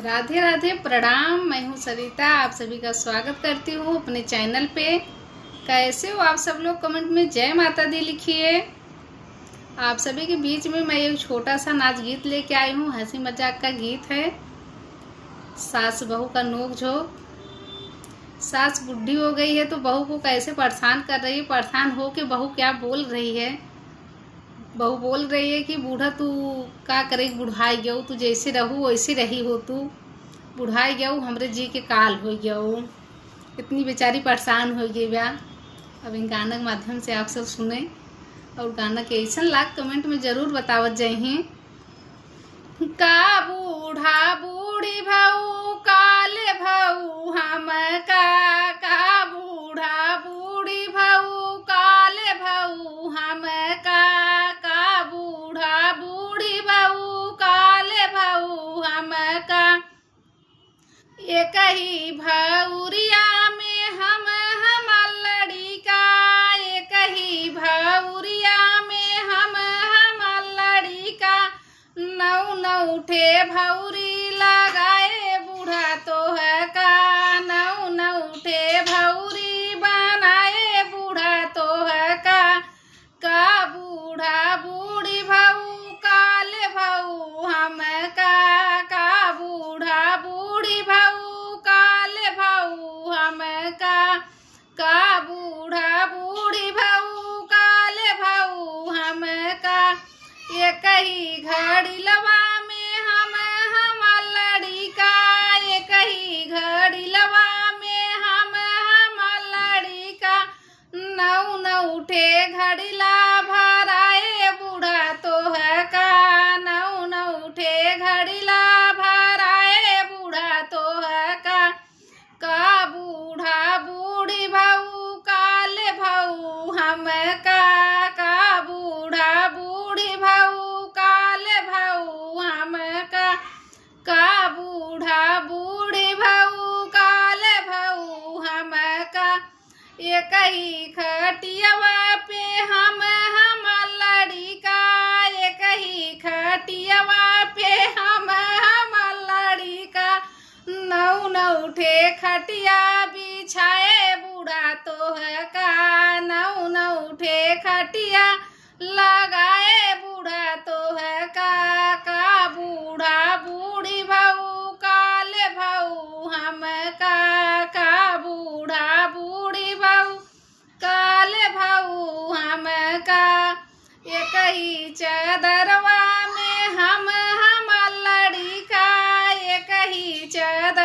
राधे राधे, प्रणाम। मैं हूँ सरिता, आप सभी का स्वागत करती हूँ अपने चैनल पे। कैसे हो आप सब लोग? कमेंट में जय माता दी लिखिए। आप सभी के बीच में मैं एक छोटा सा नाच गीत लेके आई हूँ। हंसी मजाक का गीत है। सास बहू का नोक झोंक। सास बुढ़ी हो गई है तो बहू को कैसे परेशान कर रही है। परेशान हो के बहू क्या बोल रही है। बहू बोल रही है कि बूढ़ा तू का करे, बुढ़ाई गऊ तू, जैसे रहू वैसे रही हो तू, बुढ़ाई गऊ हमरे जी के काल हो गऊ। इतनी बेचारी परेशान हो गई बा। अब इन गाना के माध्यम से आप सब सुने और गाना के ऐसा लाख कमेंट में जरूर बतावत जाइए। का बूढ़ा बूढ़ी भाऊ काले भाऊ हम का बूढ़ा बूढ़ी भाऊ काले भाऊ हम का बूढ़ा बूढ़ी भाऊ काले भाऊ हम का। एक ही भौरिया में हम लड़िका, एक ही भौरिया में हम लड़िका। नौ नौठे भौरी लगाए बूढ़ा तो है का, नौ नौठे भौरी बनाए बूढ़ा तो है का बूढ़ा बूढ़ी भाऊ काले भाऊ हम का बूढ़ा बूढ़ी भाऊ काले भाऊ हम का बूढ़ा बूढ़ी भाऊ काले भाऊ हम का। एक ही घड़िलवा में हम लड़िका, एक ही घड़िलवा में हम लड़िका। नौ नौठे घड़िला भराए बूढ़ा तो है का, नौ नौठे घड़िला भराए बूढ़ा तो है का बूढ़ा बूढ़ी भाऊ काले भाऊ हम का बूढ़ा बूढ़ी भाऊ काले भाऊ हम का बूढ़ा बूढ़ी भाऊ काले भाऊ हम का। एक ही खटियावा पे हम लड़िका, एक ही खटियावा पे हम लड़िका। नौ नौठे खटिया बिछाए बूढ़ा तो है का, नौ नौठे खटिया लगाए बूढ़ा तो है का बूढ़ा बूढ़ी भाऊ काले भाऊ हम का बूढ़ा बूढ़ी भाऊ काले भाऊ हम का। एक ही चादरवा में हम लड़िका, एक ही चादर